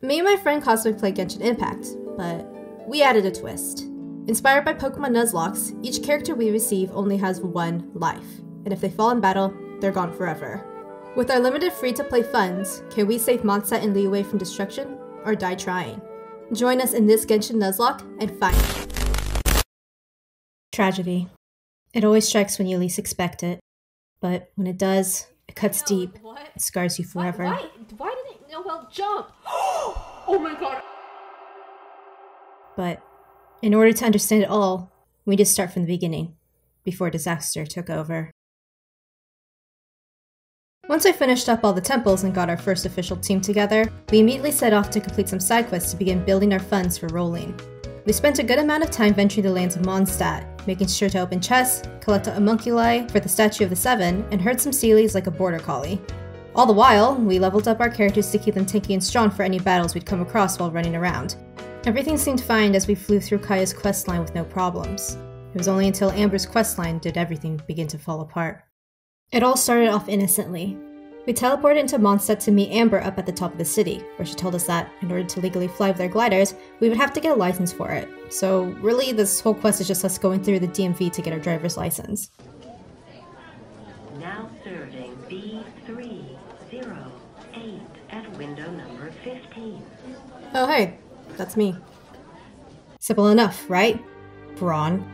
Me and my friend Cosmic played Genshin Impact, but we added a twist. Inspired by Pokemon Nuzlocke, each character we receive only has one life, and if they fall in battle, they're gone forever. With our limited free-to-play funds, can we save Mondstadt and Liyue from destruction, or die trying? Join us in this Genshin Nuzlocke and find tragedy. It always strikes when you least expect it, but when it does, it cuts deep. It scars you forever. Why didn't Noelle jump? Oh my god! But in order to understand it all, we just start from the beginning, before disaster took over. Once I finished up all the temples and got our first official team together, we immediately set off to complete some side quests to begin building our funds for rolling. We spent a good amount of time venturing the lands of Mondstadt, making sure to open chests, collect a homunculi for the Statue of the Seven, and herd some Sealies like a border collie. All the while, we leveled up our characters to keep them tanky and strong for any battles we'd come across while running around. Everything seemed fine as we flew through Kaya's questline with no problems. It was only until Amber's questline did everything begin to fall apart. It all started off innocently. We teleported into Mondstadt to meet Amber up at the top of the city, where she told us that, in order to legally fly with our gliders, we would have to get a license for it. So really, this whole quest is just us going through the DMV to get our driver's license. Now serving B308 at window number 15. Oh hey, that's me. Simple enough, right? Brawn.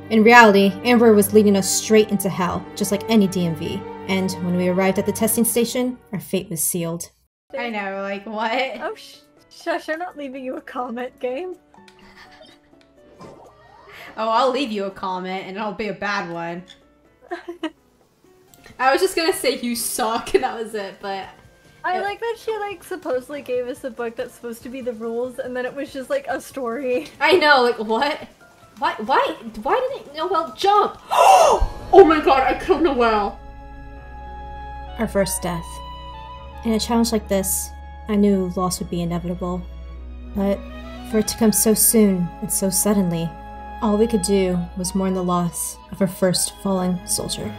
In reality, Amber was leading us straight into hell, just like any DMV. And when we arrived at the testing station, our fate was sealed. I know, like, what? Oh, shush, I'm not leaving you a comment, game. Oh, I'll leave you a comment, and it'll be a bad one. I was just gonna say you suck, and that was it, but... I like that she, like, supposedly gave us a book that's supposed to be the rules, and then it was just, like, a story. I know, like, what? Why didn't Noelle jump? Oh my god, I killed Noelle! Our first death. In a challenge like this, I knew loss would be inevitable. But for it to come so soon and so suddenly, all we could do was mourn the loss of our first fallen soldier.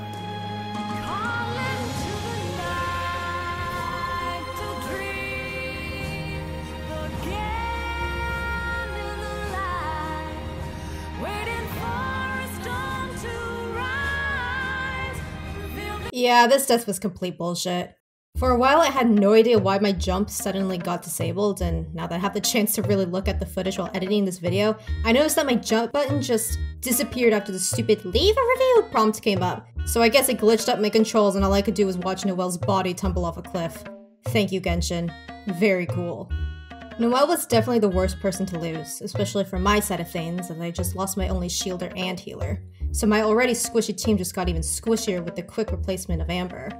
Yeah, this death was complete bullshit. For a while I had no idea why my jump suddenly got disabled, and now that I have the chance to really look at the footage while editing this video, I noticed that my jump button just disappeared after the stupid "leave a review" prompt came up. So I guess it glitched up my controls and all I could do was watch Noelle's body tumble off a cliff. Thank you, Genshin. Very cool. Noelle was definitely the worst person to lose, especially for my side of things, as I just lost my only shielder and healer. So my already squishy team just got even squishier with the quick replacement of Amber.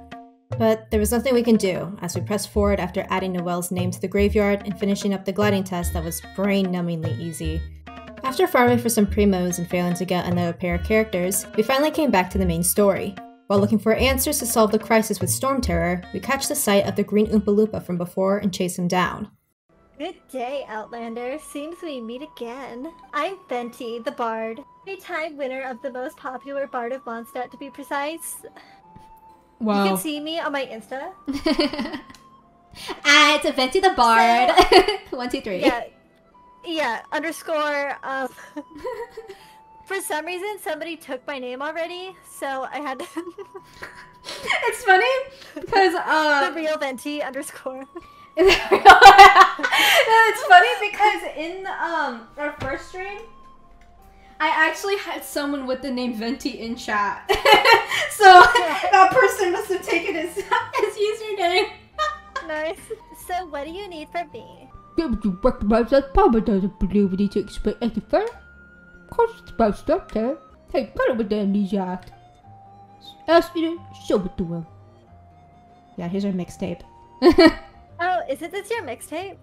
But there was nothing we can do, as we pressed forward after adding Noelle's name to the graveyard and finishing up the gliding test that was brain-numbingly easy. After farming for some primos and failing to get another pair of characters, we finally came back to the main story. While looking for answers to solve the crisis with Storm Terror, we catch the sight of the green Oompa Loompa from before and chase him down. Good day, Outlander. Seems we meet again. I'm Venti, the Bard. Three-time winner of the most popular Bard of Mondstadt, to be precise. Wow. You can see me on my Insta. It's Venti the Bard. So, 1, 2, 3. Yeah, underscore, for some reason, somebody took my name already, so I had to... It's funny, because, The real Venti underscore. No, it's funny because in our first stream, I actually had someone with the name Venti in chat. So that person must have taken his username. Nice. So what do you need from me? You recognize that Papa doesn't believe we need to explain anything. Of course it's about stuff there. Hey, put him with the amnesia. Ask me to show it to him. Yeah, here's our mixtape. Oh, isn't this your mixtape?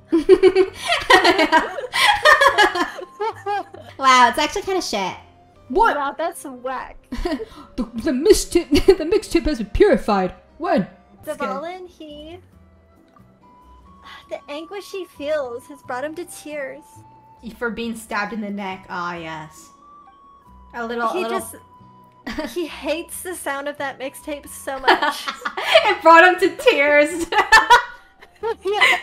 Wow, it's actually kind of shit. What? Wow, that's whack. the mixtape has been purified. When? Zavalin, the anguish he feels has brought him to tears. For being stabbed in the neck. Ah, yes. He hates the sound of that mixtape so much. It brought him to tears. Yeah.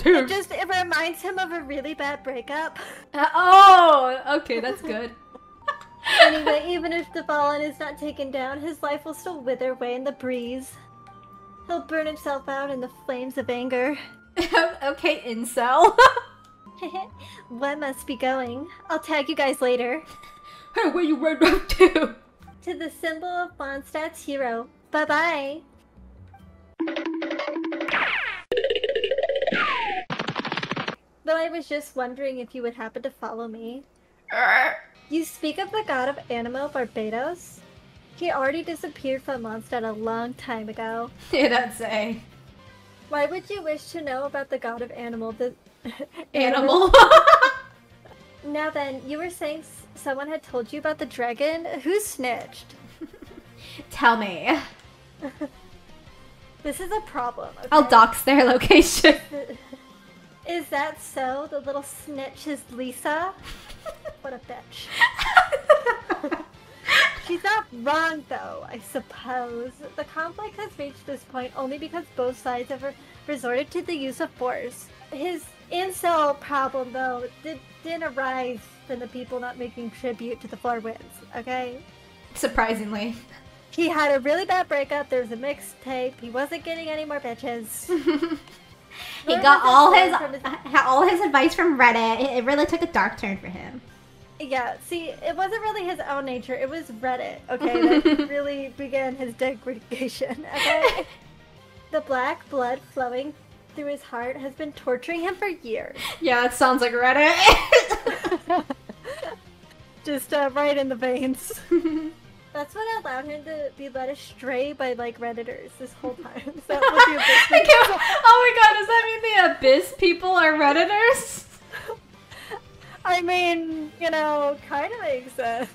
It reminds him of a really bad breakup. Oh, okay, that's good. Anyway, even if the fallen is not taken down, his life will still wither away in the breeze. He'll burn himself out in the flames of anger. Okay, incel. One must be going. I'll tag you guys later. Hey, where you run up to? To the symbol of Mondstadt's hero. Bye-bye. Though I was just wondering if you would happen to follow me. You speak of the god of Animo Barbados? He already disappeared from Mondstadt a long time ago. You don't say. Why would you wish to know about the god of Animal? Animal? Now then, you were saying someone had told you about the dragon? Who snitched? Tell me. This is a problem, okay? I'll dox their location. Is that so? The little snitch is Lisa? What a bitch. She's not wrong, though, I suppose. The conflict has reached this point only because both sides have resorted to the use of force. His incel problem, though, didn't arise from the people not making tribute to the Four Winds, okay? Surprisingly. He had a really bad breakup, there was a mixtape, he wasn't getting any more bitches. He got all his advice from Reddit. It really took a dark turn for him. Yeah, see, it wasn't really his own nature, it was Reddit, okay, that really began his degradation, okay? The black blood flowing through his heart has been torturing him for years. Yeah, that sounds like Reddit. Just right in the veins. That's what allowed him to be led astray by, like, Redditors this whole time. So that was the Abyss people. Oh my god, does that mean the Abyss people are Redditors? I mean, you know, kind of makes sense.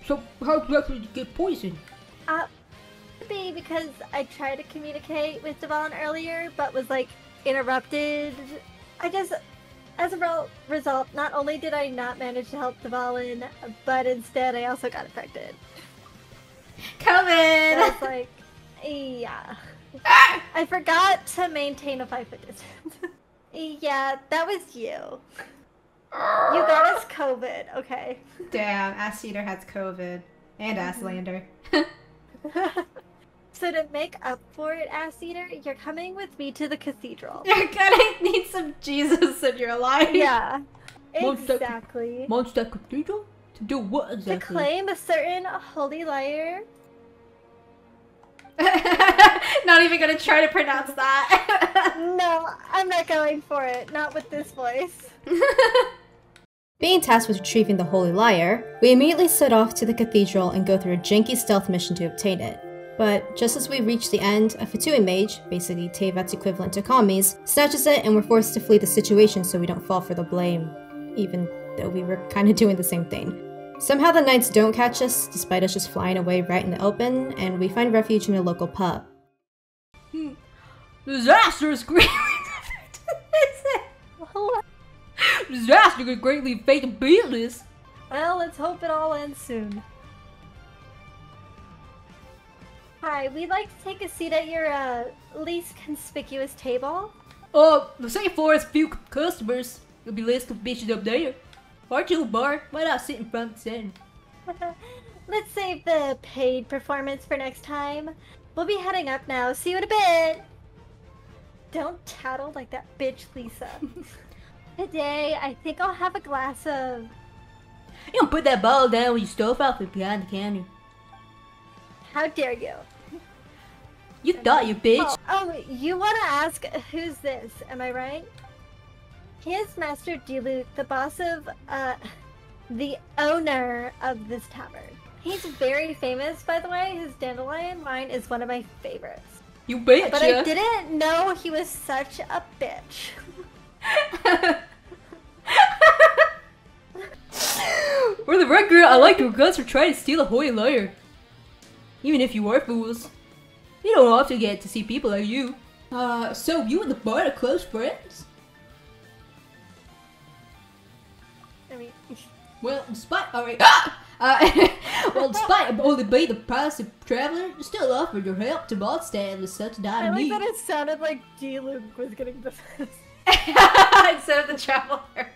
So, how did you get poisoned? Maybe because I tried to communicate with Devon earlier, but was, like, interrupted. As a result, not only did I not manage to help Devon, but instead I also got affected. COVID! So it's like, yeah. I forgot to maintain a 5-foot distance. Yeah, that was you. You got us COVID, okay. Damn, Ass Eater has COVID. And Asslander. So to make up for it, Ass Eater, you're coming with me to the cathedral. You're gonna need some Jesus in your life. Yeah, exactly. Mondstadt Cathedral? To do what exactly? To claim a certain holy liar. Not even gonna try to pronounce that. No, I'm not going for it. Not with this voice. Being tasked with retrieving the Holy Lyre, we immediately set off to the cathedral and go through a janky stealth mission to obtain it. But just as we reach the end, a Fatui mage, basically Tevat's equivalent to Kami's, snatches it and we're forced to flee the situation so we don't fall for the blame, even though we were kinda doing the same thing. Somehow the knights don't catch us, despite us just flying away right in the open, and we find refuge in a local pub. Disaster is greatly Disaster could greatly affect the business. Well, let's hope it all ends soon. Hi, we'd like to take a seat at your least conspicuous table. The second floor has few customers. You'll be less conspicuous up there. Aren't you, bar? Why not sit in front of the center? Let's save the paid performance for next time. We'll be heading up now. See you in a bit. Don't tattle like that bitch, Lisa. Today, I think I'll have a glass of... You don't put that bottle down with your stuff out from behind the counter. How dare you? You thought, you bitch. Oh, you want to ask who's this, am I right? He is Master Diluc, the boss of, the owner of this tavern. He's very famous, by the way. His dandelion wine is one of my favorites. You bitch, but I didn't know he was such a bitch. For the record, I like your guts for trying to steal a holy lyre. Even if you are fools. You don't often get to see people like you. So you and the bard are close friends? I mean... Well, despite... Alright. Well, despite only being the passive traveler, you still offered your help to Mondstadt with such dire I like need. that it sounded like Diluc was getting the traveler.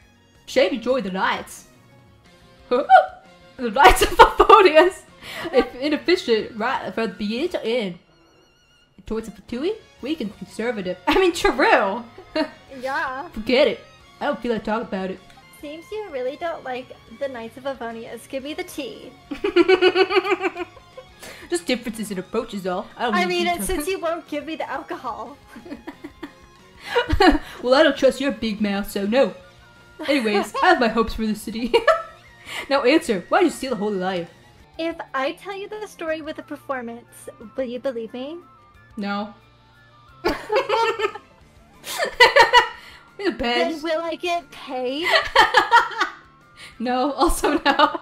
Shape enjoy the nights. The nights of Favonius. If inefficient, right from the beginning to end. Towards the Fatui, weak and conservative. I mean, true. Yeah. Forget it. I don't feel like talking about it. Seems you really don't like the Knights of Avonius. Give me the tea. Just differences in approaches, all. I mean, and since you won't give me the alcohol. Well, I don't trust your big mouth, so no. Anyways, I have my hopes for the city. Now answer, why did you steal the Holy Liar? If I tell you the story with a performance, will you believe me? No. It Then will I get paid? No, also no.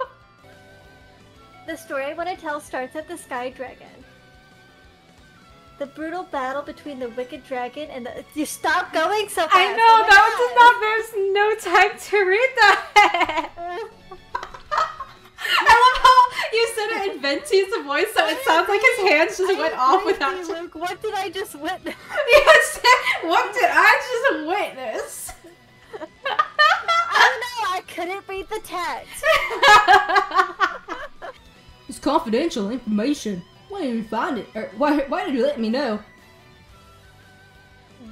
The story I want to tell starts at the Sky Dragon. The brutal battle between the wicked dragon and the— You stop going so fast! I know, that was not— there's no time to read that! I love how you said it in Venti's voice, so it sounds like his hands just went off without you. Luke, what did I just witness? Yes, what did I just witness? I don't know, I couldn't read the text. It's confidential information. Why didn't you find it? Or why did you let me know?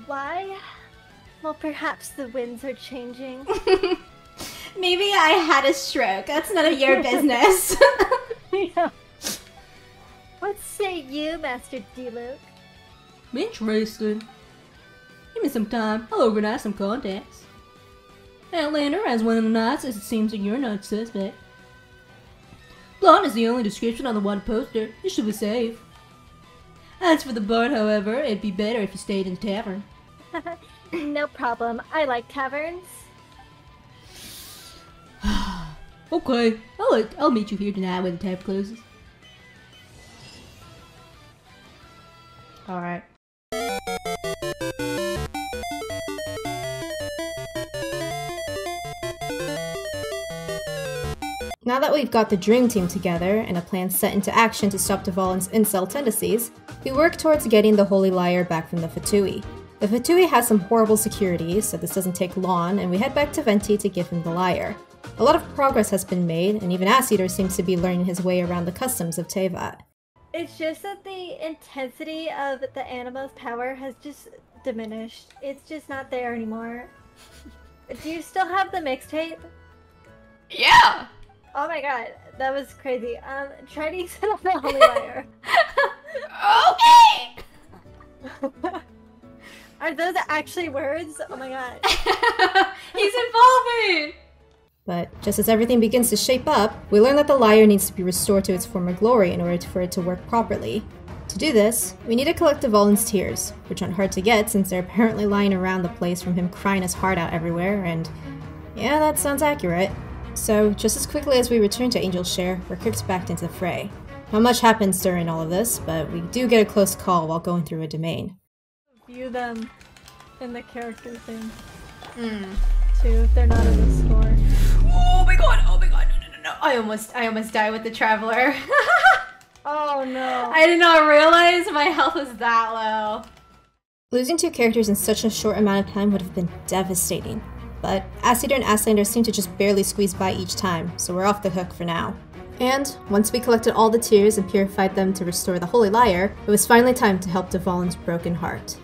Why? Well, perhaps the winds are changing. Maybe I had a stroke. That's none of your business. Yeah. What say you, Master D-Luke? Interesting. Give me some time. I'll organize some contacts. Outlander has one of the knights, as it seems that you're not suspect. Blonde is the only description on the one poster. You should be safe. As for the barn, however, it'd be better if you stayed in the tavern. No problem. I like taverns. Okay, I'll meet you here tonight when the tavern closes. Alright. Now that we've got the dream team together and a plan set into action to stop Dvalin's incel tendencies, we work towards getting the Holy Liar back from the Fatui. The Fatui has some horrible security, so this doesn't take long, and we head back to Venti to give him the Liar. A lot of progress has been made, and even Ass-Eater seems to be learning his way around the customs of Teyvat. It's just that the intensity of the Animo's power has just diminished. It's just not there anymore. Do you still have the mixtape? Yeah! Oh my god, that was crazy. Try to use it on the Holy Liar. Okay! Are those actually words? Oh my god. He's evolving! But just as everything begins to shape up, we learn that the Liar needs to be restored to its former glory in order for it to work properly. To do this, we need to collect Dvalin's tears, which aren't hard to get since they're apparently lying around the place from him crying his heart out everywhere, and yeah, that sounds accurate. So, just as quickly as we return to Angel's Share, we're kicked back into the fray. Not much happens during all of this, but we do get a close call while going through a domain. View them in the character thing. Too, if they're not in the store. Oh my god, no. I almost died with the Traveler. Oh no. I did not realize my health was that low. Losing two characters in such a short amount of time would have been devastating. But Ass-Eater and Asslander seem to just barely squeeze by each time, so we're off the hook for now. And once we collected all the tears and purified them to restore the Holy Liar, it was finally time to help Dvalin's broken heart.